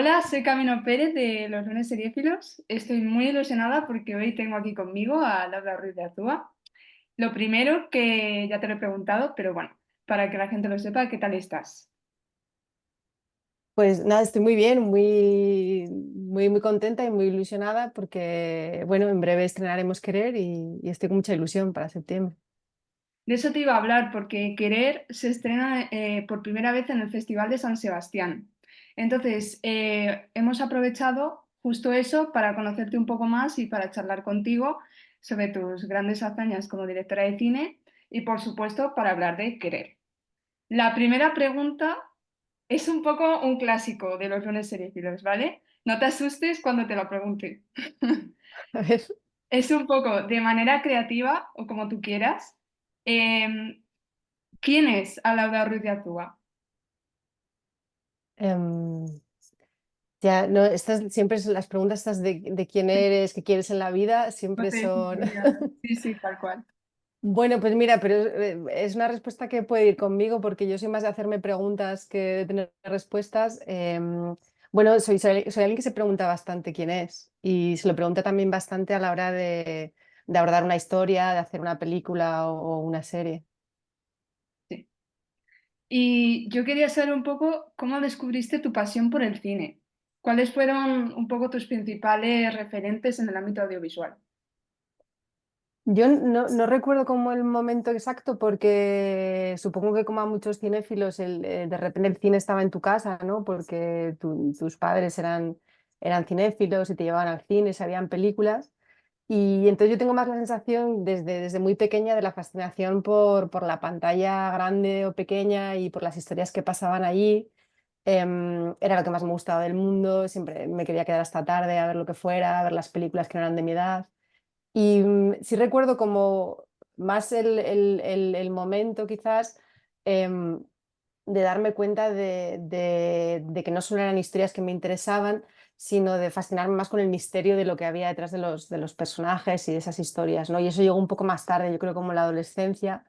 Hola, soy Camino Pérez de Los Lunes Seriéfilos. Estoy muy ilusionada porque hoy tengo aquí conmigo a Laura Ruiz de Azúa. Lo primero, que ya te lo he preguntado, pero bueno, para que la gente lo sepa, ¿qué tal estás? Pues nada, estoy muy bien, muy contenta y muy ilusionada porque, bueno, en breve estrenaremos Querer y estoy con mucha ilusión para septiembre. De eso te iba a hablar porque Querer se estrena por primera vez en el Festival de San Sebastián. Entonces, hemos aprovechado justo eso para conocerte un poco más y para charlar contigo sobre tus grandes hazañas como directora de cine y, por supuesto, para hablar de Querer. La primera pregunta es un poco un clásico de los lunes seriéfilos, ¿vale? No te asustes cuando te lo pregunte. A ver, Es un poco de manera creativa o como tú quieras. em, ¿Quién es Alaura Ruiz de Azúa? em, ya, no, estas siempre las preguntas estas de quién eres, qué quieres en la vida, No siempre sé si son... quería- Sí, sí, tal cual. Bueno, pues mira, pero es una respuesta que puede ir conmigo porque yo soy más de hacerme preguntas que de tener respuestas. Bueno, soy alguien que se pregunta bastante quién es y se lo pregunta también bastante a la hora de abordar una historia, de hacer una película o una serie. Sí. Y yo quería saber un poco cómo descubriste tu pasión por el cine. ¿Cuáles fueron un poco tus principales referentes en el ámbito audiovisual? Yo no recuerdo como el momento exacto porque supongo que como a muchos cinéfilos de repente el cine estaba en tu casa, ¿no? Porque tus padres eran cinéfilos y te llevaban al cine, sabían películas. Y entonces yo tengo más la sensación desde muy pequeña de la fascinación por la pantalla grande o pequeña y por las historias que pasaban allí. Era lo que más me gustaba del mundo, siempre me quería quedar hasta tarde a ver lo que fuera, a ver las películas que no eran de mi edad. Y sí recuerdo como más el momento quizás em, de darme cuenta de que no solo eran historias que me interesaban, sino de fascinarme más con el misterio de lo que había detrás de los personajes y de esas historias, ¿no? Y eso llegó un poco más tarde, yo creo como en la adolescencia,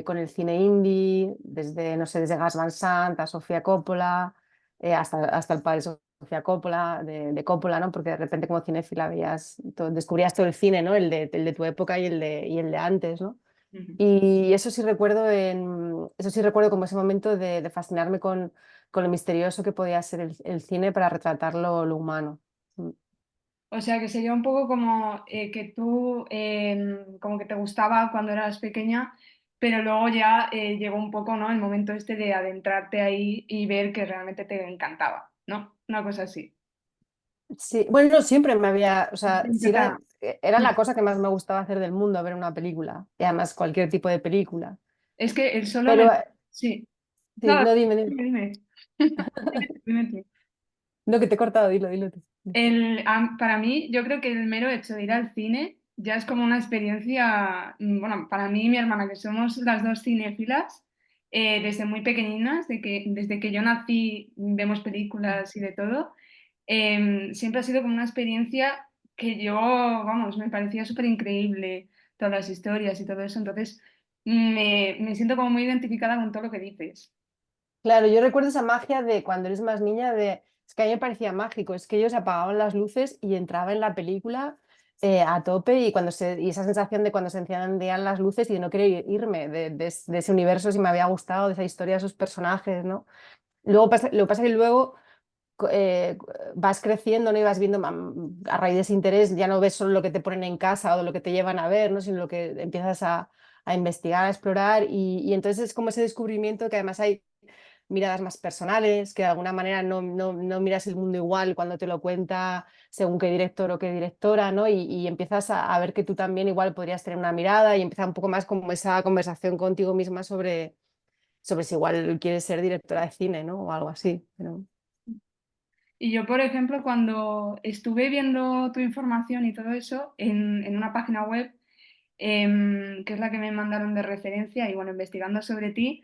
con el cine indie, desde, no sé, desde Gas Van Sant a Sofía Coppola, hasta el padre de Sofía Coppola, de Coppola, ¿no? Porque de repente como cinéfila veías, descubrías todo el cine, ¿no? El de tu época y el de antes, ¿no? Ujú. Y eso sí recuerdo como ese momento de fascinarme con lo misterioso que podía ser el cine para retratar lo humano. Mm. O sea, que sería un poco como que tú, como que te gustaba cuando eras pequeña, pero luego ya llegó un poco, ¿no? El momento este de adentrarte ahí y ver que realmente te encantaba, ¿no? Una cosa así. Sí, bueno, no, siempre me había, o sea, Siempre sí te ha- era la cosa que más me gustaba hacer del mundo, ver una película, y además cualquier tipo de película. Es que el solo Pero, me... Sí. sí, Nada, no, dime. dime, dime. Dime tú. No, que te he cortado, dilo tú. Para mí, yo creo que el mero hecho de ir al cine ya es como una experiencia, bueno, para mí y mi hermana, que somos las dos cinéfilas, desde muy pequeñinas, desde que yo nací vemos películas y de todo, siempre ha sido como una experiencia que yo, vamos, me parecía súper increíble, todas las historias y todo eso, entonces me siento como muy identificada con todo lo que dices. Claro, yo recuerdo esa magia de cuando eres más niña, es que a mí me parecía mágico, es que ellos apagaban las luces y entraba en la película a tope y esa sensación de cuando se encendían las luces y de no querer irme de ese universo si me había gustado, de esa historia, de esos personajes, ¿no? Lo que pasa es que luego vas creciendo, ¿no? Y vas viendo a raíz de ese interés, ya no ves solo lo que te ponen en casa o lo que te llevan a ver, ¿no? Sino lo que empiezas a investigar, a explorar y entonces es como ese descubrimiento que además hay miradas más personales, que de alguna manera no miras el mundo igual cuando te lo cuenta según qué director o qué directora, ¿no? Y empiezas a ver que tú también igual podrías tener una mirada y empieza un poco más como esa conversación contigo misma sobre si igual quieres ser directora de cine, ¿no? O algo así. Pero... Y yo, por ejemplo, cuando estuve viendo tu información y todo eso en una página web, que es la que me mandaron de referencia, y bueno, investigando sobre ti,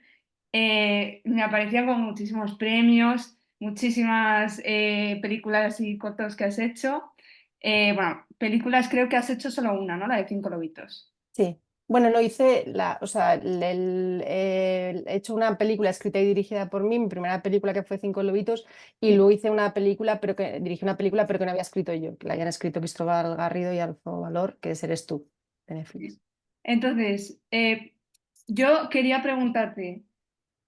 me aparecían con muchísimos premios, muchísimas películas y cortos que has hecho. Bueno, películas creo que has hecho solo una, ¿no? La de Cinco Lobitos. Sí. Bueno, no hice o sea, he hecho una película escrita y dirigida por mí, mi primera película que fue Cinco Lobitos, y Sí. luego hice una película, dirigí una película, pero que no había escrito yo, que la habían escrito Cristóbal Garrido y Alfonso Valor, que es Eres tú, de Netflix. Entonces, yo quería preguntarte,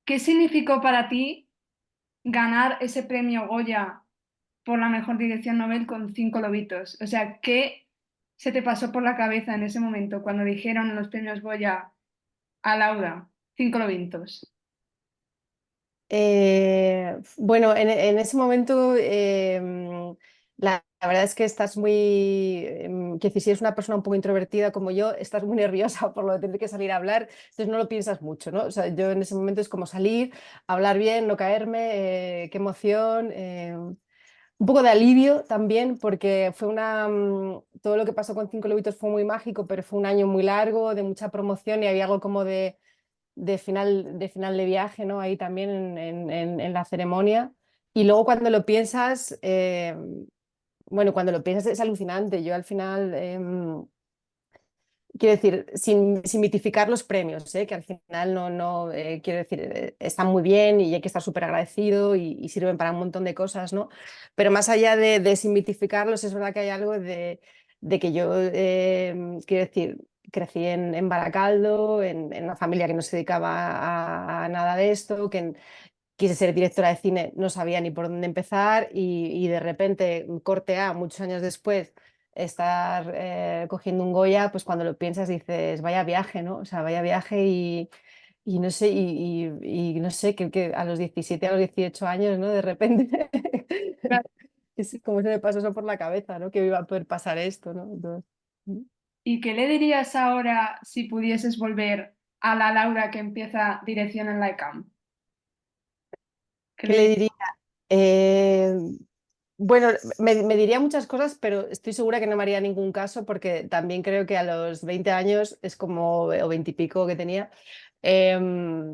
¿qué significó para ti ganar ese premio Goya por la mejor dirección novel con Cinco Lobitos? O sea, ¿qué se te pasó por la cabeza en ese momento cuando dijeron en los premios Goya a Laura, Cinco Lobitos? Bueno, en ese momento la verdad es que estás muy, que si eres una persona un poco introvertida como yo, estás muy nerviosa por lo de tener que salir a hablar, entonces no lo piensas mucho, ¿no? O sea, yo en ese momento es como salir, hablar bien, no caerme, qué emoción, un poco de alivio también, porque fue todo lo que pasó con Cinco Lobitos fue muy mágico, pero fue un año muy largo, de mucha promoción y había algo como de final de viaje, ¿no? Ahí también en la ceremonia. Y luego cuando lo piensas, bueno, cuando lo piensas es alucinante. Yo al final, quiero decir, sin mitificar los premios, ¿eh? Que al final quiero decir, están muy bien y hay que estar súper agradecido y sirven para un montón de cosas, ¿no? Pero más allá de sin mitificarlos, es verdad que hay algo de que yo, quiero decir, crecí en Baracaldo, en una familia que no se dedicaba a nada de esto, quise ser directora de cine, no sabía ni por dónde empezar y de repente, corte A, muchos años después, estar cogiendo un Goya, pues cuando lo piensas dices, vaya viaje, ¿no? O sea, vaya viaje y no sé, y no sé, que a los 17 a los 18 años, ¿no? De repente, Claro. es como se me pasó eso por la cabeza, ¿no? Que iba a poder pasar esto, ¿no? Entonces, ¿Y qué le dirías ahora si pudieses volver a la Laura que empieza dirección en la ICAM? ¿Qué ¿qué le le dirías? diría? Eh, Bueno, me diría muchas cosas, pero estoy segura que no me haría ningún caso porque también creo que a los 20 años es como, o 20 y pico que tenía, em,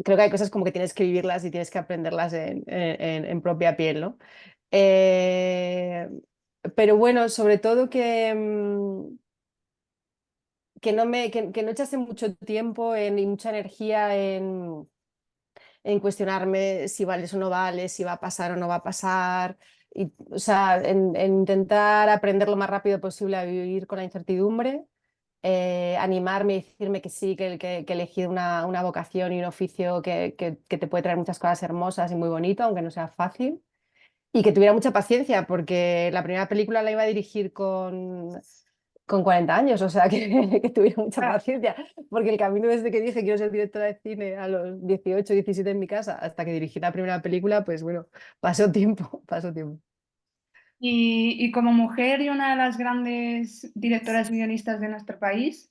creo que hay cosas como que tienes que vivirlas y tienes que aprenderlas en propia piel, ¿no? Eh, pero bueno, sobre todo que no echase mucho tiempo y mucha energía en cuestionarme si vales o no vales, si va a pasar o no va a pasar. O sea, en intentar aprender lo más rápido posible a vivir con la incertidumbre, animarme y decirme que sí, que he elegido una vocación y un oficio que te puede traer muchas cosas hermosas y muy bonito, aunque no sea fácil. Y que tuviera mucha paciencia, porque la primera película la iba a dirigir con 40 años, o sea, que tuviera mucha Ah, paciencia, porque el camino desde que dije quiero ser directora de cine a los 18 17 en mi casa, hasta que dirigí la primera película, pues bueno, pasó tiempo, pasó tiempo. y como mujer y una de las grandes directoras y guionistas de nuestro país,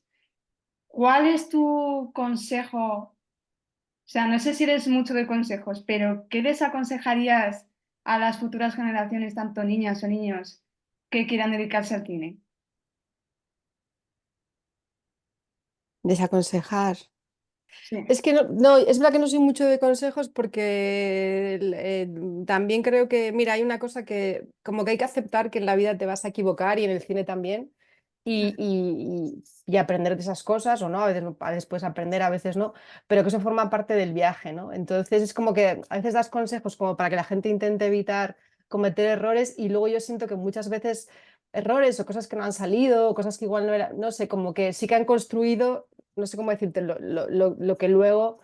¿cuál es tu consejo? O sea, no sé si eres mucho de consejos, pero ¿qué les aconsejarías a las futuras generaciones, tanto niñas o niños, que quieran dedicarse al cine? Desaconsejar. Sí. Es que no, es verdad que no soy mucho de consejos porque también creo que, mira, hay una cosa que como que hay que aceptar que en la vida te vas a equivocar y en el cine también y aprender de esas cosas o no, a veces, a veces puedes aprender, a veces no, pero que eso forma parte del viaje, ¿no? Entonces es como que a veces das consejos como para que la gente intente evitar cometer errores y luego yo siento que muchas veces errores o cosas que no han salido, o cosas que igual no eran, no sé, como que sí que han construido, no sé cómo decirte, lo que luego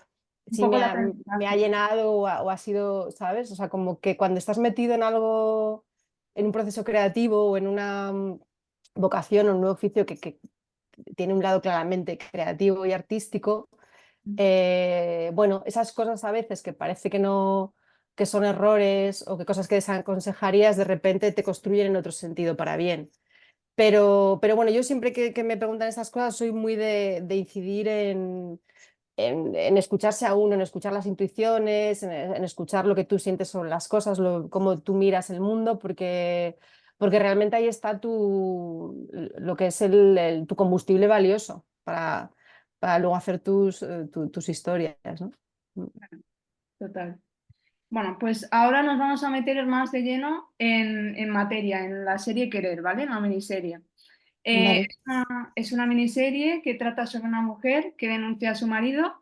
Un sí poco el me ha aprendizaje. llenado o ha sido, ¿sabes? O sea, como que cuando estás metido en algo, en un proceso creativo o en una vocación o un nuevo oficio que tiene un lado claramente creativo y artístico, bueno, esas cosas a veces que parece que no, que son errores o que cosas que desaconsejarías, de repente te construyen en otro sentido para bien. Pero bueno, yo siempre que me preguntan esas cosas soy muy de incidir en escucharse a uno, en escuchar las intuiciones, en escuchar lo que tú sientes sobre las cosas, cómo tú miras el mundo, porque realmente ahí está lo que es tu combustible valioso para luego hacer tus historias, ¿no? Total. Bueno, pues ahora nos vamos a meter más de lleno en materia, en la serie Querer, ¿vale? En la miniserie. Vale. Es una miniserie que trata sobre una mujer que denuncia a su marido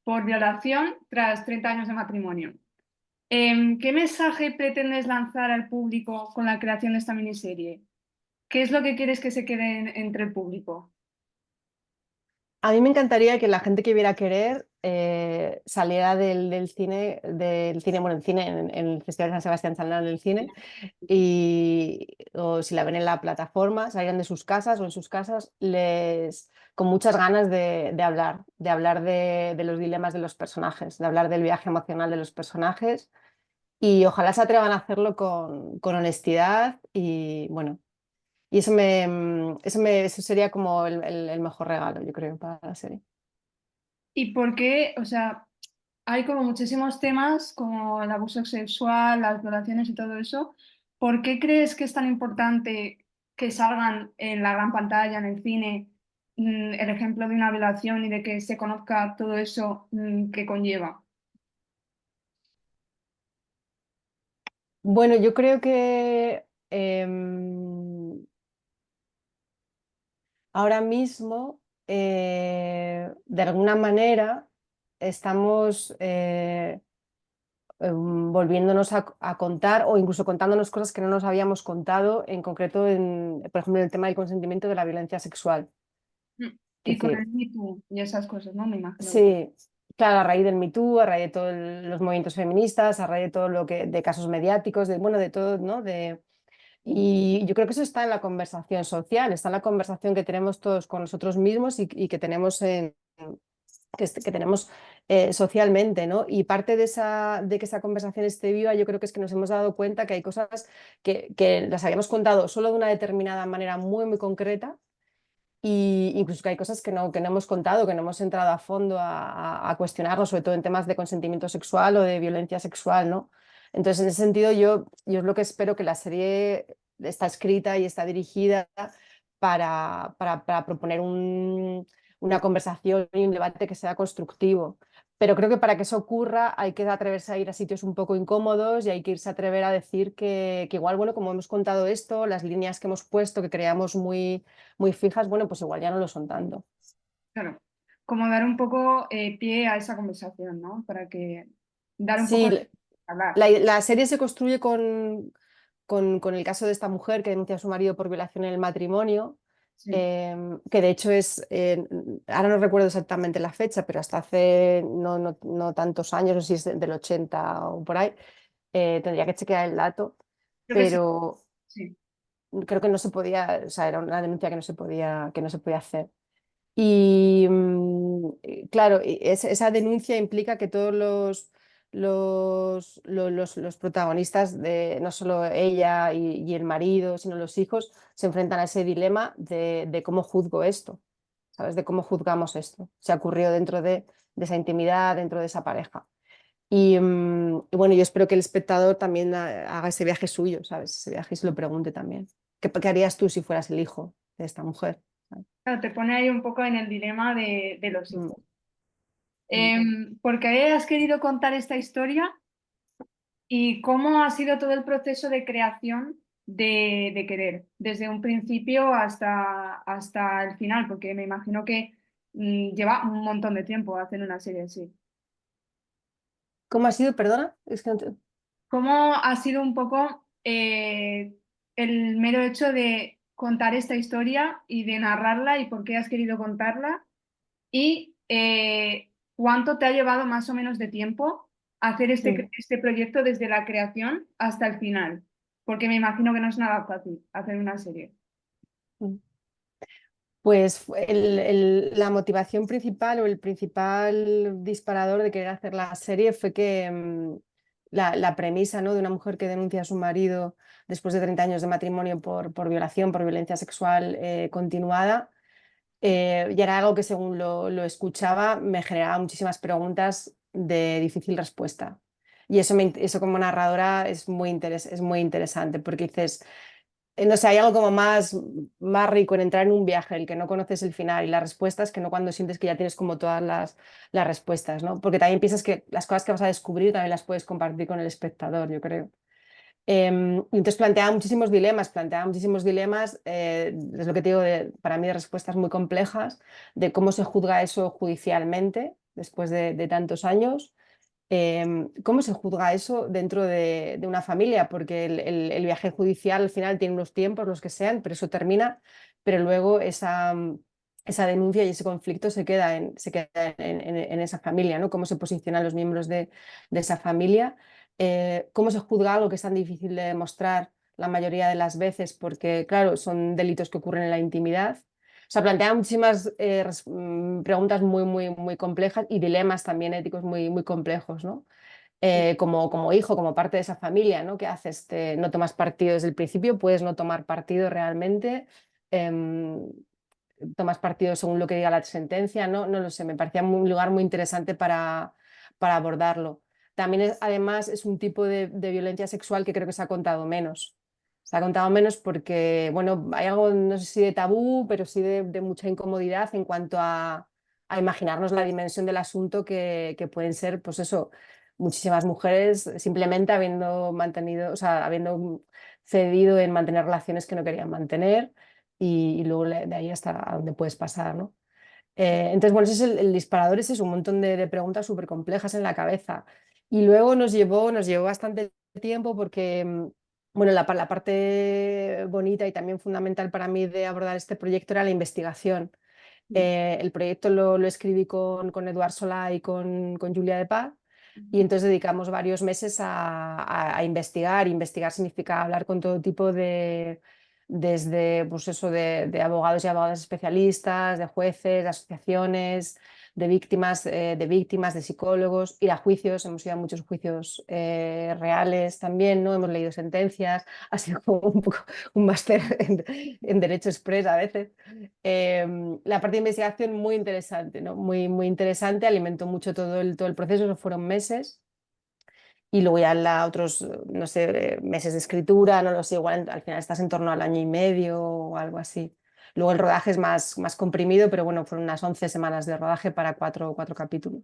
por violación tras 30 años de matrimonio. ¿Qué mensaje pretendes lanzar al público con la creación de esta miniserie? ¿Qué es lo que quieres que se quede entre el público? A mí me encantaría que la gente que viera Querer saliera del cine, bueno, el cine, en el Festival de San Sebastián saldrán en el cine, o si la ven en la plataforma, salgan de sus casas o en sus casas, con muchas ganas de hablar de los dilemas de los personajes, de hablar del viaje emocional de los personajes, y ojalá se atrevan a hacerlo con honestidad y bueno. Y eso sería como el mejor regalo, yo creo, para la serie. ¿Y por qué? O sea, hay como muchísimos temas como el abuso sexual, las violaciones y todo eso. ¿Por qué crees que es tan importante que salgan en la gran pantalla, en el cine, el ejemplo de una violación y de que se conozca todo eso que conlleva? Bueno, yo creo que ahora mismo, de alguna manera, estamos volviéndonos a contar o incluso contándonos cosas que no nos habíamos contado, en concreto, por ejemplo, en el tema del consentimiento de la violencia sexual. Mm. Es Y con decir, el Me Too y esas cosas, ¿no? Me imagino. sí, claro, a raíz del Me Too, a raíz de todos los movimientos feministas, a raíz de todo lo que, de casos mediáticos, bueno, de todo, ¿no? Y yo creo que eso está en la conversación social, está en la conversación que tenemos todos con nosotros mismos y que tenemos que tenemos socialmente, ¿no? Y parte de que esa conversación esté viva, yo creo que es que nos hemos dado cuenta que hay cosas que las habíamos contado solo de una determinada manera muy, muy concreta, y incluso que hay cosas que no hemos contado, que no hemos entrado a fondo a cuestionarnos, sobre todo en temas de consentimiento sexual o de violencia sexual, ¿no? Entonces, en ese sentido, yo es lo que espero, que la serie está escrita y está dirigida para proponer una conversación y un debate que sea constructivo. Pero creo que para que eso ocurra hay que atreverse a ir a sitios un poco incómodos y hay que irse a atrever a decir que igual, bueno, como hemos contado esto, las líneas que hemos puesto, que creamos muy fijas, bueno, pues igual ya no lo son tanto. Claro. Como dar un poco pie a esa conversación, ¿no? Para que dar un poco Sí, de hablar. la serie se construye con el caso de esta mujer que denuncia a su marido por violación en el matrimonio, Sí. que de hecho ahora no recuerdo exactamente la fecha, pero hasta hace no tantos años, no sé si es del 80 o por ahí, tendría que chequear el dato, Creo que sí. pero Sí. creo que no se podía, o sea, era una denuncia que no se podía hacer. Y claro, esa denuncia implica que todos los protagonistas, no solo ella y el marido, sino los hijos, se enfrentan a ese dilema de cómo juzgo esto, ¿sabes? De cómo juzgamos esto. Se ha ocurrido dentro de esa intimidad, dentro de esa pareja. Y bueno, yo espero que el espectador también haga ese viaje suyo, ¿sabes? Ese viaje y se lo pregunte también. ¿Qué harías tú si fueras el hijo de esta mujer? ¿Sabes? Claro, te pone ahí un poco en el dilema de los Mm, hijos. mm. ¿Por qué has querido contar esta historia y cómo ha sido todo el proceso de creación de Querer, desde un principio hasta el final? Porque me imagino que lleva un montón de tiempo hacer una serie así. ¿Cómo ha sido? Perdona. Es que ¿Cómo ha sido un poco el mero hecho de contar esta historia y de narrarla y por qué has querido contarla? ¿Y cuánto te ha llevado más o menos de tiempo hacer Mm, este proyecto desde la creación hasta el final? Porque me imagino que no es nada fácil hacer una serie. mm. Pues la motivación principal o el principal disparador de querer hacer la serie fue que la premisa, ¿no?, de una mujer que denuncia a su marido después de 30 años de matrimonio por violación, por violencia sexual continuada. Y era algo que, según lo escuchaba, me generaba muchísimas preguntas de difícil respuesta. Y eso como narradora es muy interesante, porque dices, no sé, hay algo como más rico en entrar en un viaje, el que no conoces el final y las respuestas, que no cuando sientes que ya tienes como todas las respuestas, ¿no? Porque también piensas que las cosas que vas a descubrir también las puedes compartir con el espectador, yo creo. Entonces planteaba muchísimos dilemas, es lo que te digo, para mí de respuestas muy complejas, de cómo se juzga eso judicialmente después de tantos años, cómo se juzga eso dentro de una familia, porque el viaje judicial al final tiene unos tiempos, los que sean, pero eso termina, pero luego esa denuncia y ese conflicto se queda en esa familia, ¿no? Cómo se posicionan los miembros de esa familia, cómo se juzga algo que es tan difícil de demostrar la mayoría de las veces, porque claro, son delitos que ocurren en la intimidad. O sea, plantea muchísimas preguntas muy, muy, muy complejas y dilemas también éticos muy, muy complejos, ¿no? Como hijo, como parte de esa familia, ¿no? ¿Qué haces? ¿No tomas partido desde el principio? ¿Puedes no tomar partido realmente? Em, ¿Tomas partido según lo que diga la sentencia? No, no lo sé, me parecía un lugar muy interesante para abordarlo. También además es un tipo de violencia sexual que creo que se ha contado menos. Se ha contado menos porque, bueno, hay algo, no sé si de tabú, pero sí de mucha incomodidad en cuanto a imaginarnos la dimensión del asunto que pueden ser, pues eso, muchísimas mujeres simplemente habiendo mantenido, o sea, habiendo cedido en mantener relaciones que no querían mantener y luego de ahí hasta a dónde puedes pasar, ¿no? Entonces, bueno, ese es el disparador, ese es un montón de preguntas súper complejas en la cabeza. Y luego nos llevó bastante tiempo porque, bueno, la parte bonita y también fundamental para mí de abordar este proyecto era la investigación. El proyecto lo escribí con Eduard Solá y con Julia de Paz. Y entonces dedicamos varios meses a investigar. Investigar significa hablar con todo tipo desde pues eso, de abogados y abogadas especialistas, de jueces, de asociaciones, de víctimas, de psicólogos, ir a juicios. Hemos ido a muchos juicios reales también, ¿no? Hemos leído sentencias. Ha sido como un poco un máster en Derecho Express a veces. La parte de investigación muy interesante, ¿no? Muy, muy interesante, alimentó mucho todo el proceso, eso fueron meses. Y luego ya otros, no sé, meses de escritura, no lo sé, igual al final estás en torno al año y medio o algo así. Luego el rodaje es más comprimido, pero bueno, fueron unas 11 semanas de rodaje para cuatro capítulos.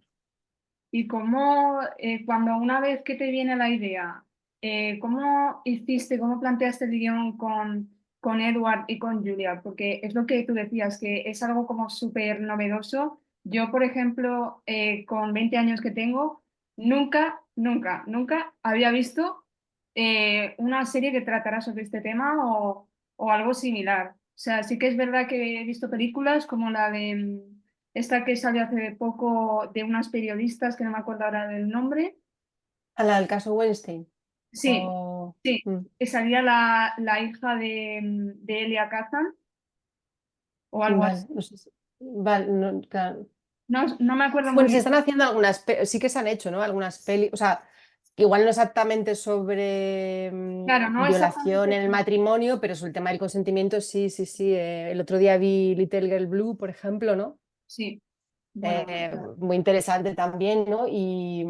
Y cómo, cuando una vez que te viene la idea, ¿cómo hiciste, cómo planteaste el guión con Edward y con Julia? Porque es lo que tú decías, que es algo como súper novedoso. Yo, por ejemplo, con 20 años que tengo, nunca, nunca, nunca había visto una serie que tratara sobre este tema o algo similar. O sea, sí que es verdad que he visto películas como la de esta que salió hace poco de unas periodistas, que no me acuerdo ahora del nombre. ¿A la del caso Weinstein? Sí, O... sí, Mm, que salía la hija de Elia Kazan o algo así. vale, no sé vale, claro. No, no me acuerdo muy Bueno, se bien. están haciendo sí que se han hecho, ¿no? Algunas pelis, o sea, igual no exactamente sobre Claro, no violación exactamente. en el matrimonio, pero sobre el tema del consentimiento, sí, sí, sí. El otro día vi Little Girl Blue, por ejemplo, ¿no? Sí, bueno, Muy interesante también, ¿no? Y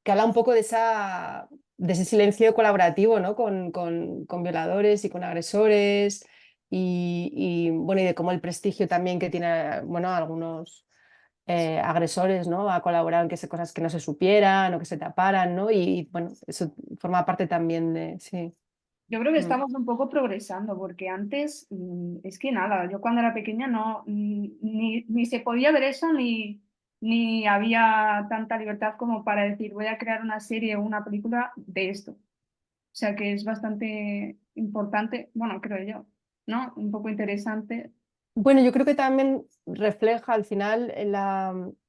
que habla un poco de ese silencio colaborativo, ¿no? Con violadores y con agresores bueno, y de cómo el prestigio también que tiene, bueno, algunos agresores, ¿no? A colaborar en que se cosas que no se supieran o que se taparan, ¿no? Y bueno, eso forma parte también de, sí. yo creo que Mm. estamos un poco progresando, porque antes es que nada, yo cuando era pequeña no, ni se podía ver eso, ni había tanta libertad como para decir voy a crear una serie o una película de esto. O sea que es bastante importante, bueno, creo yo, ¿no? Un poco interesante. Bueno, yo creo que también refleja al final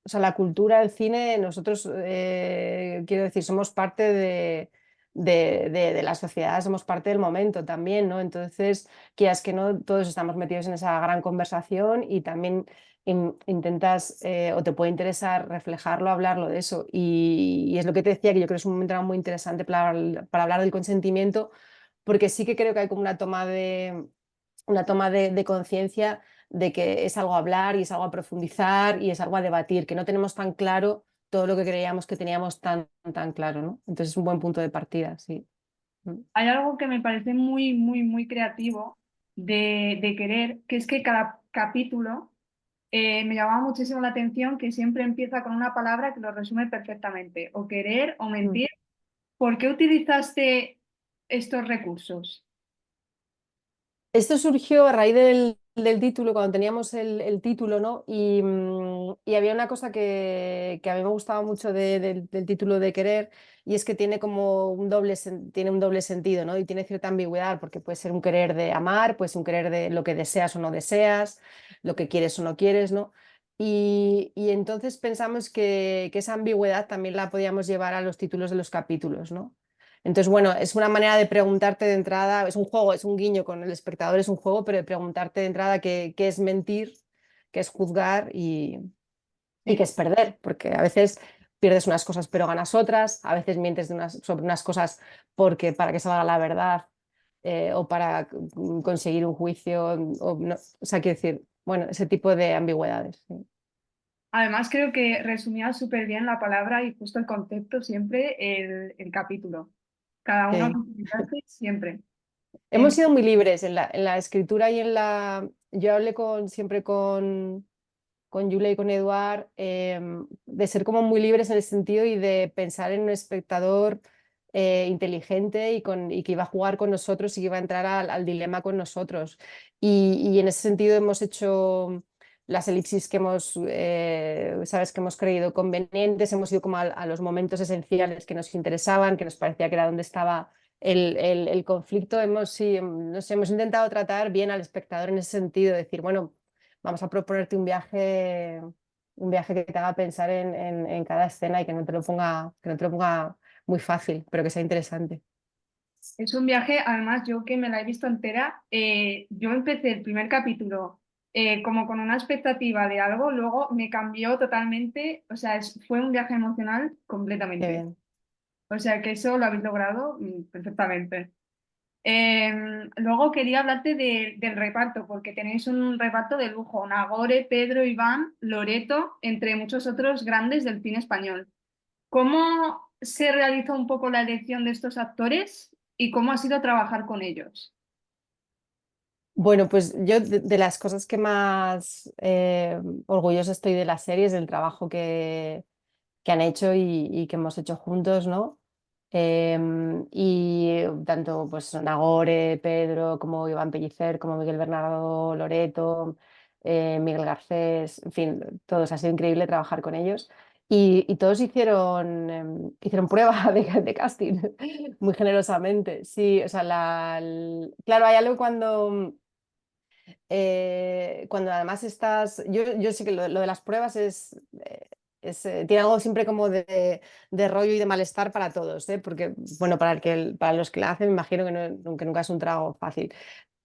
o sea, la cultura del cine. Nosotros, quiero decir, somos parte de la sociedad, somos parte del momento también, ¿no? Entonces, quieras que no, todos estamos metidos en esa gran conversación y también intentas o te puede interesar reflejarlo, hablarlo de eso. Y es lo que te decía, que yo creo que es un momento muy interesante para hablar del consentimiento, porque sí que creo que hay como una toma de conciencia de que es algo a hablar y es algo a profundizar y es algo a debatir, que no tenemos tan claro todo lo que creíamos que teníamos tan claro, ¿no? Entonces es un buen punto de partida, sí. Mm. Hay algo que me parece muy, muy, muy creativo de querer, que es que cada capítulo me llamaba muchísimo la atención que siempre empieza con una palabra que lo resume perfectamente, o querer o Mm. mentir. ¿Por qué utilizaste? estos recursos? Esto surgió a raíz del título, cuando teníamos el título, ¿no? Y había una cosa que a mí me gustaba mucho del título de Querer, y es que tiene como tiene un doble sentido, ¿no? Y tiene cierta ambigüedad, porque puede ser un querer de amar, puede ser un querer de lo que deseas o no deseas, lo que quieres o no quieres, ¿no? Y entonces pensamos que esa ambigüedad también la podíamos llevar a los títulos de los capítulos, ¿no? Entonces, bueno, es una manera de preguntarte de entrada, es un juego, es un guiño con el espectador, es un juego, pero de preguntarte de entrada qué es mentir, qué es juzgar y qué Sí. es perder, porque a veces pierdes unas cosas pero ganas otras, a veces mientes sobre unas cosas porque para que salga la verdad o para conseguir un juicio, o sea, quiero decir, bueno, ese tipo de ambigüedades. Sí. Además, creo que resumía súper bien la palabra y justo el concepto siempre el capítulo. Cada uno Sí. con su mensaje siempre. Hemos En- sido muy libres en la escritura y en la... Yo hablé siempre con Julia y con Eduard, de ser como muy libres en el sentido y de pensar en un espectador inteligente y que iba a jugar con nosotros y que iba a entrar al dilema con nosotros. Y en ese sentido hemos hecho las elipsis que sabes, que hemos creído convenientes, hemos ido como a los momentos esenciales que nos interesaban, que nos parecía que era donde estaba el conflicto. Sí, hemos intentado tratar bien al espectador en ese sentido, decir, bueno, vamos a proponerte un viaje que te haga pensar en cada escena y que no te lo ponga muy fácil, pero que sea interesante. es un viaje, además, yo que me la he visto entera, yo empecé el primer capítulo como con una expectativa de algo, luego me cambió totalmente, o sea, fue un viaje emocional Qué completamente. bien. O sea, que eso lo habéis logrado perfectamente. Luego quería hablarte del reparto, porque tenéis un reparto de lujo, Nagore, Pedro, Iván, Loreto, entre muchos otros grandes del cine español. ¿Cómo se realizó un poco la elección de estos actores y cómo ha sido trabajar con ellos? Bueno, pues yo de las cosas que más orgullosa estoy de la serie es del trabajo que han hecho y que hemos hecho juntos, ¿no? Y tanto pues Nagore, Pedro, como Iván Pellicer, como Miguel Bernardo Loreto, Miguel Garcés, en fin, todos, ha sido increíble trabajar con ellos. Y todos hicieron prueba de casting muy generosamente. Sí, o sea, claro, hay algo cuando además estás, yo sé que lo de las pruebas tiene algo siempre como de rollo y de malestar para todos, ¿eh? Porque, bueno, para los que la hacen, me imagino que nunca es un trago fácil,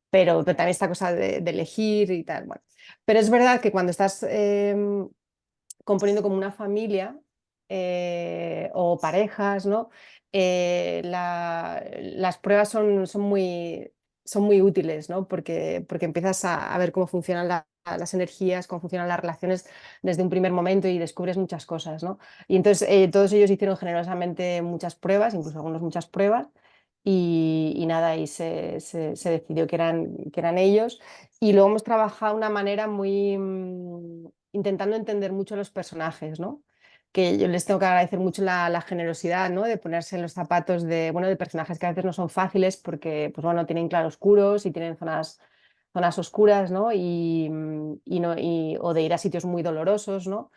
pero también esta cosa de elegir y tal, bueno. Pero es verdad que cuando estás componiendo como una familia o parejas, ¿no? Las pruebas son muy útiles, ¿no? Porque empiezas a ver cómo funcionan las energías, cómo funcionan las relaciones desde un primer momento y descubres muchas cosas, ¿no? Y entonces todos ellos hicieron generosamente muchas pruebas, incluso algunos muchas pruebas. Y nada, y se decidió que eran ellos. Y luego hemos trabajado de una manera muy intentando entender mucho a los personajes, ¿no? Que yo les tengo que agradecer mucho la generosidad, ¿no? De ponerse en los zapatos bueno, de personajes que a veces no son fáciles porque, pues bueno, tienen claroscuros y tienen zonas oscuras, ¿no? O de ir a sitios muy dolorosos, ¿no?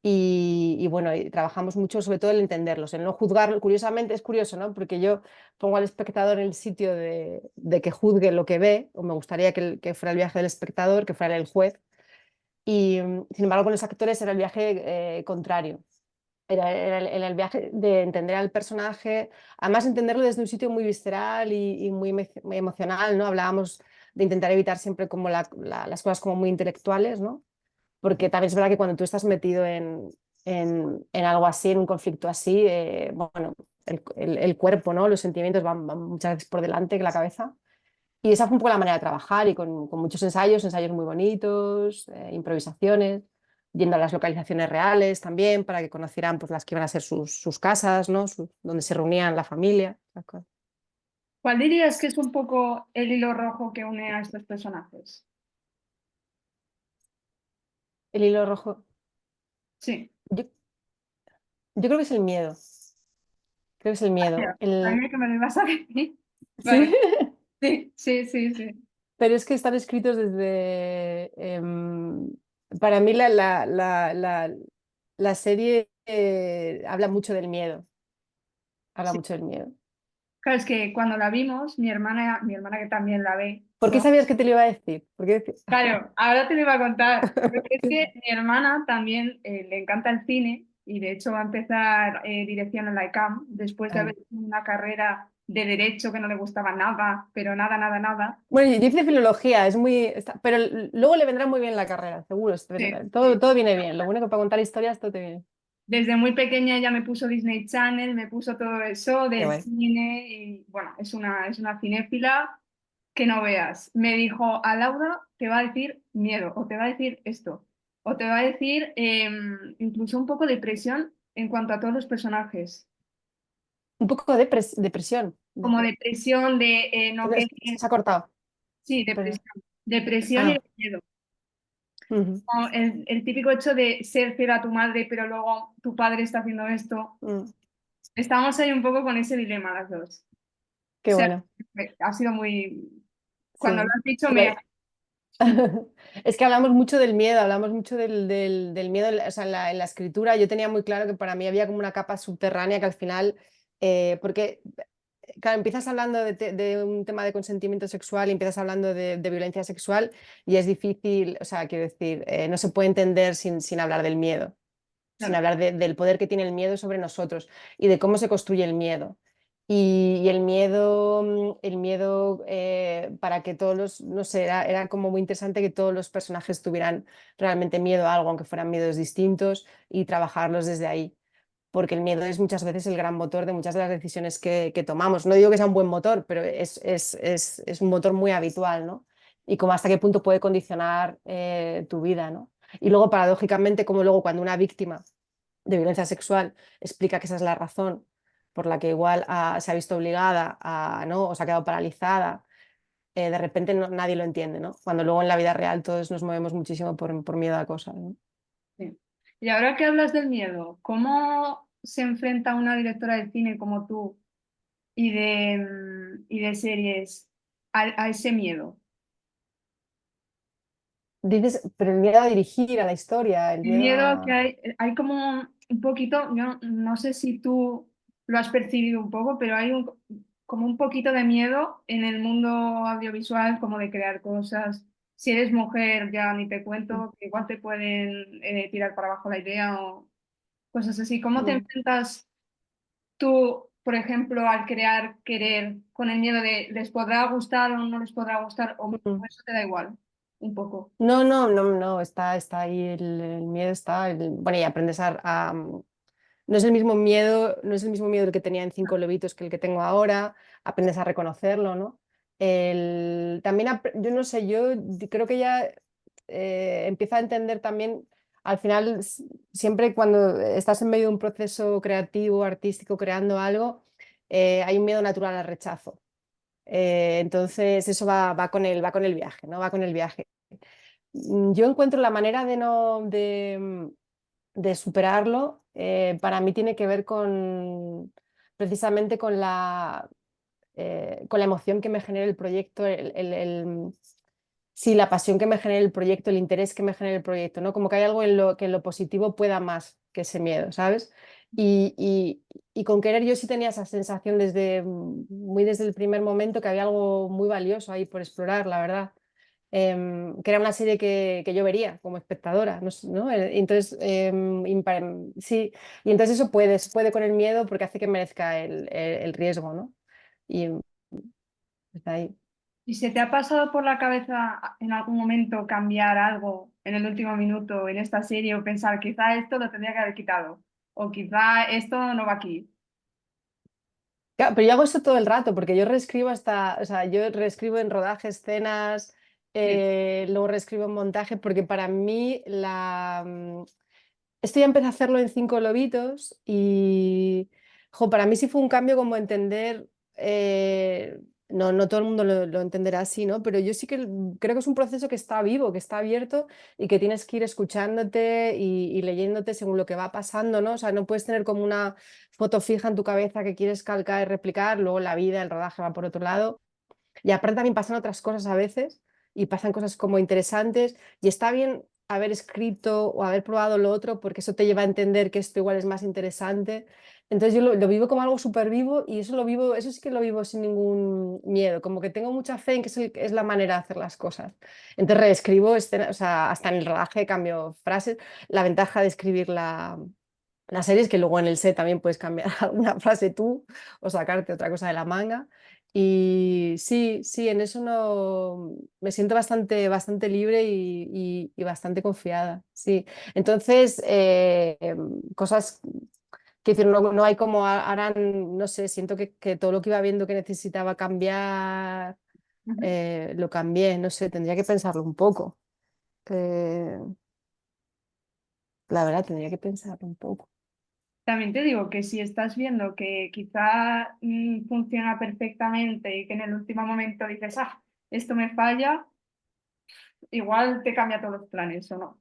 Y bueno, y trabajamos mucho sobre todo en entenderlos, en no juzgarlo. Curiosamente, es curioso, ¿no? Porque yo pongo al espectador en el sitio de que juzgue lo que ve, o me gustaría que fuera el viaje del espectador, que fuera el juez, y sin embargo con los actores era el viaje contrario. Era el viaje de entender al personaje, además entenderlo desde un sitio muy visceral y muy emocional, ¿no? Hablábamos de intentar evitar siempre como las cosas como muy intelectuales, ¿no? Porque también es verdad que cuando tú estás metido en algo así, en un conflicto así, bueno, el cuerpo, ¿no? Los sentimientos van muchas veces por delante que la cabeza. Y esa fue un poco la manera de trabajar y con muchos ensayos muy bonitos, improvisaciones, yendo a las localizaciones reales también para que conocieran pues, las que iban a ser sus casas, ¿no? Donde se reunían la familia. ¿Cuál dirías que es un poco el hilo rojo que une a estos personajes? El hilo rojo. Sí, Yo, yo creo que es el miedo. Creo que es el miedo. sabía que me lo ibas a decir. Vale. Sí, Sí, sí, sí, sí. pero es que están escritos desde... para mí la serie habla mucho del miedo, habla Sí. mucho del miedo. Claro, es que cuando la vimos, mi hermana que también la ve, ¿Por qué sabías que te lo iba a decir? claro, ahora te lo iba a contar, porque es que mi hermana también le encanta el cine y de hecho va a empezar dirección en la ICAM después de Ay. haber hecho una carrera de derecho que no le gustaba nada, pero nada, nada, nada. Bueno, yo hice filología, es muy... pero luego le vendrá muy bien la carrera, seguro. Sí, Todo, sí. todo viene bien. Lo único para contar historias, todo te viene. Desde muy pequeña ella me puso Disney Channel, me puso todo eso Qué del guay. cine y bueno, es una cinéfila que no veas. Me dijo, a Laura te va a decir miedo o te va a decir esto o te va a decir incluso un poco de presión en cuanto a todos los personajes, Un poco de depresión. como depresión de no que Se ha cortado. sí, Pero- depresión y Ah, de miedo. ujú, Como el típico hecho de ser fiel a tu madre, pero luego tu padre está haciendo esto. mm, Estamos ahí un poco con ese dilema las dos. O qué sea, bueno. ha sido muy... Cuando lo Sí. has dicho Bueno, me... es que hablamos mucho del miedo, hablamos mucho del miedo, o sea, en la escritura yo tenía muy claro que para mí había como una capa subterránea que al final, porque, claro, empiezas hablando de un tema de consentimiento sexual y empiezas hablando de violencia sexual y es difícil, o sea, quiero decir, no se puede entender sin hablar del miedo, sin Claro, hablar del poder que tiene el miedo sobre nosotros y de cómo se construye el miedo. Y el miedo para que todos los, no sé, era como muy interesante que todos los personajes tuvieran realmente miedo a algo, aunque fueran miedos distintos, y trabajarlos desde ahí. Porque el miedo es muchas veces el gran motor de muchas de las decisiones que tomamos. No digo que sea un buen motor, pero es un motor muy habitual, ¿no? Y como hasta qué punto puede condicionar tu vida, ¿no? Y luego, paradójicamente, como luego cuando una víctima de violencia sexual explica que esa es la razón por la que igual se ha visto obligada a, ¿no? O se ha quedado paralizada, de repente nadie lo entiende, ¿no? Cuando luego en la vida real todos nos movemos muchísimo por miedo a cosas, ¿no? sí. Y ahora que hablas del miedo, ¿cómo se enfrenta una directora de cine como tú y de series a ese miedo? Dices, pero el miedo a dirigir a la historia, el El miedo miedo que a... hay como un poquito, yo no sé si tú lo has percibido un poco, pero hay como un poquito de miedo en el mundo audiovisual, como de crear cosas. Si eres mujer, ya ni te cuento, que igual te pueden tirar para abajo la idea o cosas así. ¿Cómo te Mm. enfrentas tú, por ejemplo, al crear, querer, con el miedo de les podrá gustar o no les podrá gustar, o Mm. eso te da igual, un poco? No, no, no, no, está ahí, el miedo está, bueno, y aprendes no es el mismo miedo, no es el mismo miedo el que tenía en Cinco Lobitos que el que tengo ahora, aprendes a reconocerlo, ¿no? También, yo no sé, creo que ya empiezo a entender también, al final, siempre cuando estás en medio de un proceso creativo, artístico, creando algo, hay un miedo natural al rechazo. Entonces, eso va con el viaje, ¿no? Va con el viaje. Yo encuentro la manera de no de superarlo, para mí tiene que ver con precisamente con la emoción que me genera el proyecto, sí, la pasión que me genera el proyecto, el interés que me genera el proyecto, ¿no? Como que hay algo en lo que en lo positivo pueda más que ese miedo, ¿sabes? Y, y- y con querer yo sí tenía esa sensación muy desde el primer momento que había algo muy valioso ahí por explorar, la verdad. Que era una serie que yo vería como espectadora, ¿no? Entonces, sí, y entonces eso puede con el miedo porque hace que merezca el riesgo, ¿no? Y está ahí. ¿Y se te ha pasado por la cabeza en algún momento cambiar algo en el último minuto en esta serie o pensar quizá esto lo tendría que haber quitado o quizá esto no va aquí? Claro, pero yo hago esto todo el rato porque yo reescribo o sea, yo reescribo en rodaje escenas, Sí, luego reescribo en montaje porque para mí esto ya empecé a hacerlo en Cinco Lobitos y para mí sí fue un cambio como entender, no todo el mundo lo entenderá así, ¿no? Pero yo sí que creo que es un proceso que está vivo, que está abierto y que tienes que ir escuchándote y leyéndote según lo que va pasando, ¿no? O sea, no puedes tener como una foto fija en tu cabeza que quieres calcar y replicar, luego la vida, el rodaje va por otro lado. Y aparte también pasan otras cosas a veces y pasan cosas como interesantes y está bien haber escrito o haber probado lo otro porque eso te lleva a entender que esto igual es más interesante. Entonces yo lo vivo como algo súper vivo y eso lo vivo, eso sí que lo vivo sin ningún miedo, como que tengo mucha fe en que es la manera de hacer las cosas. Entonces reescribo escenas, o sea, hasta en el rodaje cambio frases. La ventaja de escribir la serie es que luego en el set también puedes cambiar alguna frase tú o sacarte otra cosa de la manga. Y sí, sí, en eso no me siento bastante libre y bastante confiada. Sí. Entonces, cosas que decir, no hay como ahora, no sé, siento que todo lo que iba viendo que necesitaba cambiar, Ujú. lo cambié, no sé, tendría que pensarlo un poco. Eh, la verdad, tendría que pensarlo un poco. También te digo que si estás viendo que quizá funciona perfectamente y que en el último momento dices, ah, esto me falla, igual te cambia todos los planes, ¿o no?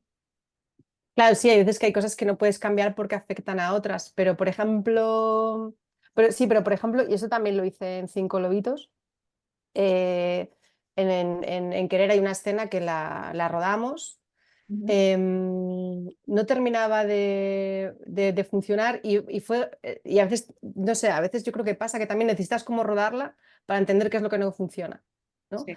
Claro, sí, hay veces que hay cosas que no puedes cambiar porque afectan a otras, pero por ejemplo, pero por ejemplo, y eso también lo hice en Cinco Lobitos, eh, en Querer hay una escena que la rodamos, Ujú. no terminaba de funcionar y fue, y a veces, no sé, a veces yo creo que pasa que también necesitas como rodarla para entender qué es lo que no funciona, ¿no? Sí.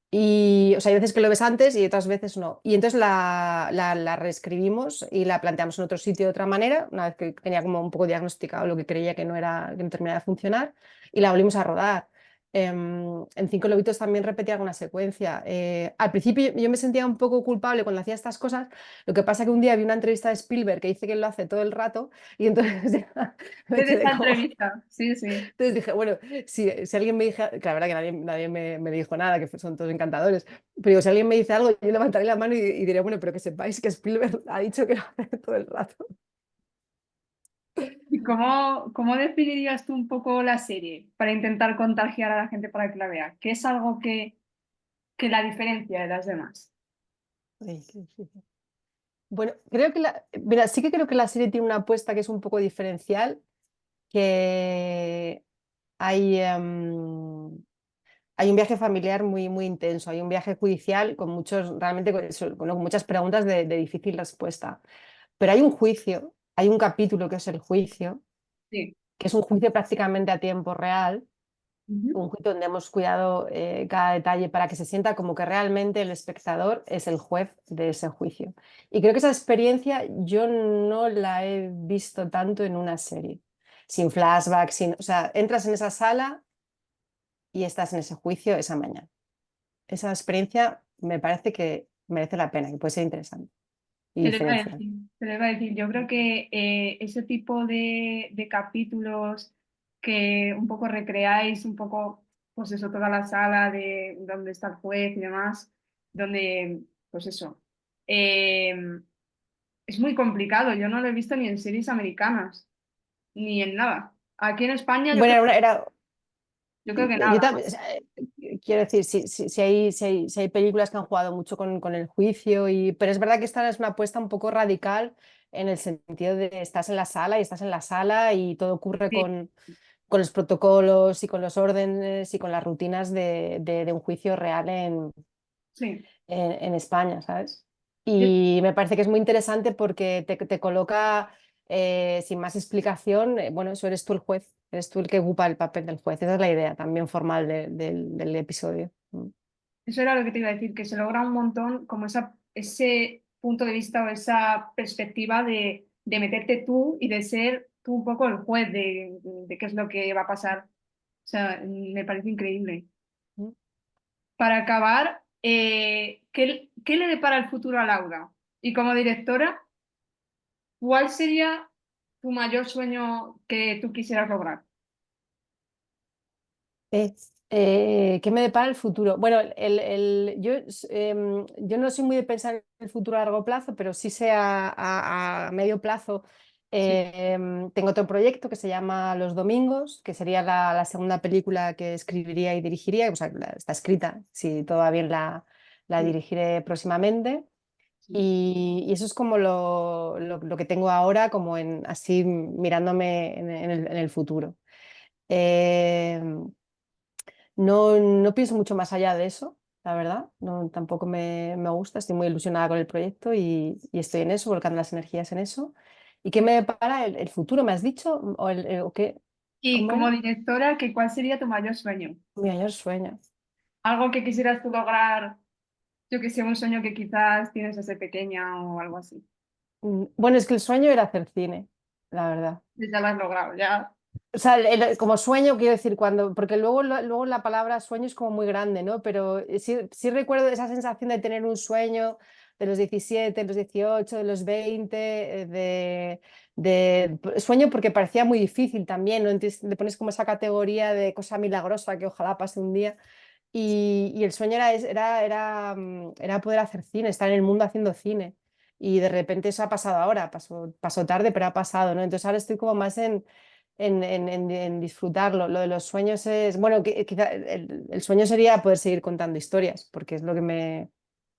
Y, o sea, hay veces que lo ves antes y otras veces no. Y entonces la reescribimos y la planteamos en otro sitio de otra manera, una vez que tenía como un poco diagnosticado lo que creía que no era, que no terminaba de funcionar, y la volvimos a rodar. En Cinco Lobitos también repetía alguna secuencia. Al principio yo me sentía un poco culpable cuando hacía estas cosas. Lo que pasa que un día vi una entrevista de Spielberg que dice que él lo hace todo el rato y entonces ya me Desde quedé esta como, entrevista, sí, sí. entonces dije, bueno, si alguien me dice, que la verdad que nadie me dijo nada, que son todos encantadores, pero digo, si alguien me dice algo, yo levantaré la mano y diré, bueno, pero que sepáis que Spielberg ha dicho que lo hace todo el rato. ¿Y cómo definirías tú un poco la serie para intentar contagiar a la gente para que la vea? ¿Qué es algo que la diferencia de las demás? Ay, qué difícil. Bueno, creo que mira, sí que creo que la serie tiene una apuesta que es un poco diferencial, que hay, hay un viaje familiar muy intenso, hay un viaje judicial con muchos, realmente con muchas preguntas de difícil respuesta. Pero hay un juicio, hay un capítulo que es el juicio, Sí. que es un juicio prácticamente a tiempo real, Ujú. un juicio donde hemos cuidado cada detalle para que se sienta como que realmente el espectador es el juez de ese juicio. Y creo que esa experiencia yo no la he visto tanto en una serie, sin flashback, o sea, entras en esa sala y estás en ese juicio esa mañana. Esa experiencia me parece que merece la pena, que puede ser interesante y Te lo iba a diferencial. decir, te lo iba a decir. Yo creo que ese tipo de capítulos que un poco recreáis, un poco, pues eso, toda la sala de donde está el juez y demás, donde, pues eso, eh, es muy complicado. Yo no lo he visto ni en series americanas, ni en nada. Aquí en España Bueno, yo creo que yo nada. también, o sea, quiero decir, si hay películas que han jugado mucho con el juicio, pero es verdad que esta es una apuesta un poco radical en el sentido de estás en la sala y estás en la sala y todo ocurre Sí, con los protocolos y con los órdenes y con las rutinas de un juicio real sí. en España, ¿sabes? Yo- Y me parece que es muy interesante porque te coloca sin más explicación, bueno, eso eres tú el juez, eres tú el que ocupa el papel del juez. Esa es la idea también formal del episodio. Mm. Eso era lo que te iba a decir, que se logra un montón como ese punto de vista o esa perspectiva de meterte tú y de ser tú un poco el juez de qué es lo que va a pasar. O sea, me parece increíble. Mm. Para acabar, ¿qué le depara el futuro a Laura? Y como directora, ¿cuál sería tu mayor sueño que tú quisieras lograr? Eh, ¿Qué me depara el futuro? Bueno, yo no soy muy de pensar en el futuro a largo plazo, pero sí sé a medio plazo. Sí, Tengo otro proyecto que se llama Los Domingos, que sería la segunda película que escribiría y dirigiría, o sea, está escrita, si todo va bien la sí, dirigiré próximamente. sí. Y eso es como lo que tengo ahora, como así mirándome en el futuro. Eh, no pienso mucho más allá de eso, la verdad. No, tampoco me gusta, estoy muy ilusionada con el proyecto y estoy en eso, volcando las energías en eso. ¿Y qué me depara el futuro? ¿Me has dicho? ¿O qué? Y ¿Cómo como era? directora, ¿cuál sería tu mayor sueño? Mi mayor sueño. Algo que quisieras tú lograr, yo que sé, un sueño que quizás tienes desde pequeña o algo así. Bueno, es que el sueño era hacer cine, la verdad. Y ya lo has logrado, ya. O sea, como sueño, quiero decir, porque luego la palabra sueño es como muy grande, ¿no? Pero sí recuerdo esa sensación de tener un sueño de los 17, de los 18, de los 20, sueño porque parecía muy difícil también, ¿no? Entonces le pones como esa categoría de cosa milagrosa que ojalá pase un día. Y el sueño era poder hacer cine, estar en el mundo haciendo cine. Y de repente eso ha pasado ahora, pasó tarde, pero ha pasado, ¿no? Entonces ahora estoy como más en disfrutarlo. Lo de los sueños es, bueno, quizá el sueño sería poder seguir contando historias, porque es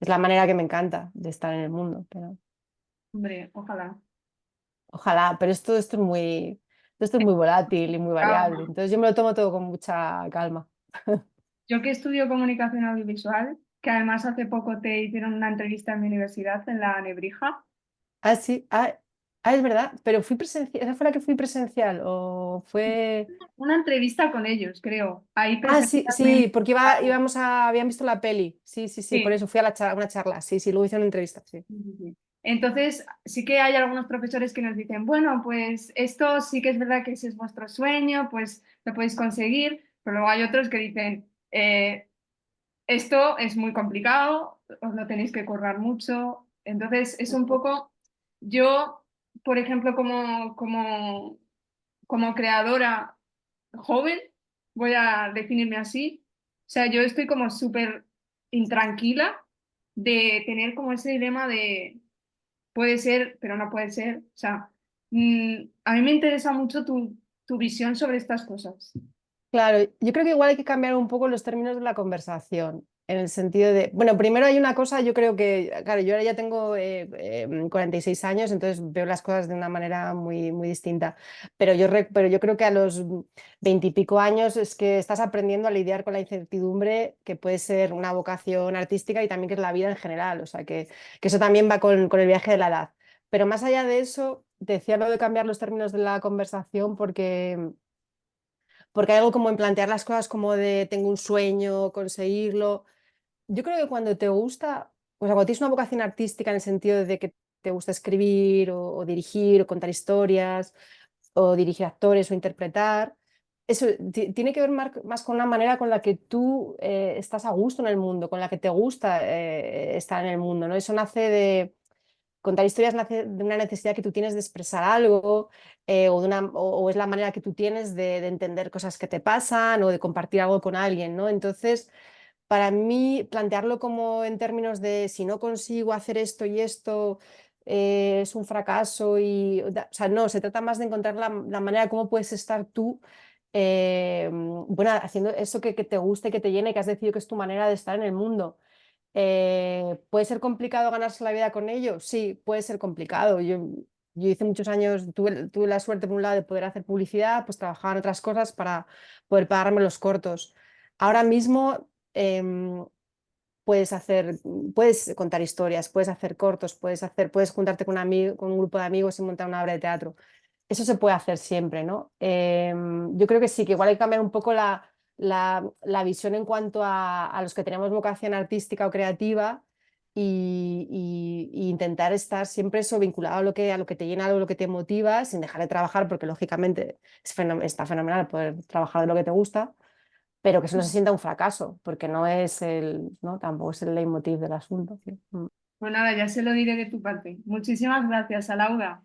la manera que me encanta de estar en el mundo. Pero Hombre, ojalá. ojalá, pero esto es muy volátil y muy variable. Calma. Entonces yo me lo tomo todo con mucha calma. Yo que estudio comunicación audiovisual, que además hace poco te hicieron una entrevista en mi universidad, en la Nebrija. Ah, sí, es verdad, pero fui presencial, ¿esa fue la que fui presencial? ¿O fue...? Una entrevista con ellos, creo. Ahí Ah, sí, sí, presencialmente. porque habían visto la peli. Sí, sí, sí, por Sí. eso fui a una charla. Sí, sí, luego hice una entrevista, sí. Sí, sí, sí. Entonces, sí que hay algunos profesores que nos dicen, bueno, pues esto sí que es verdad que ese es vuestro sueño, pues lo podéis conseguir, pero luego hay otros que dicen, esto es muy complicado, os lo tenéis que currar mucho. Entonces, es un Ujú. poco, yo, por ejemplo, como creadora joven, voy a definirme así. O sea, yo estoy como súper intranquila de tener como ese dilema de puede ser, pero no puede ser. O sea, a mí me interesa mucho tu visión sobre estas cosas. Claro, yo creo que igual hay que cambiar un poco los términos de la conversación, en el sentido de, bueno, primero hay una cosa, yo creo que, claro, yo ahora ya tengo 46 años, entonces veo las cosas de una manera muy, muy distinta, pero yo creo que a los 20 y pico años es que estás aprendiendo a lidiar con la incertidumbre que puede ser una vocación artística y también que es la vida en general, o sea, que eso también va con el viaje de la edad. Pero más allá de eso, decía lo de cambiar los términos de la conversación porque hay algo como en plantear las cosas como de tengo un sueño, conseguirlo. Yo creo que cuando te gusta, o sea, cuando tienes una vocación artística en el sentido de que te gusta escribir o dirigir o contar historias o dirigir actores o interpretar, eso tiene que ver más con la manera con la que tú estás a gusto en el mundo, con la que te gusta estar en el mundo, ¿no? Eso nace de contar historias nace de una necesidad que tú tienes de expresar algo o es la manera que tú tienes de entender cosas que te pasan o de compartir algo con alguien, ¿no? Entonces, para mí, plantearlo como en términos de si no consigo hacer esto y esto es un fracaso o sea, no, se trata más de encontrar la manera de cómo puedes estar tú bueno, haciendo eso que te guste, que te llene, que has decidido que es tu manera de estar en el mundo. ¿Puede ser complicado ganarse la vida con ello? Sí, puede ser complicado. Yo hice muchos años, tuve la suerte por un lado de poder hacer publicidad, pues trabajaba en otras cosas para poder pagarme los cortos. Ahora mismo puedes contar historias, puedes hacer cortos, puedes juntarte con un grupo de amigos y montar una obra de teatro. Eso se puede hacer siempre, ¿no? Yo creo que sí, que igual hay que cambiar un poco la visión en cuanto a los que tenemos vocación artística o creativa y intentar estar siempre eso vinculado a lo que te llena, a lo que te motiva, sin dejar de trabajar, porque lógicamente está fenomenal poder trabajar de lo que te gusta, pero que eso no se sienta un fracaso, porque ¿no? Tampoco es el leitmotiv del asunto. Sí. Pues nada, ya se lo diré de tu parte. Muchísimas gracias, Alauda.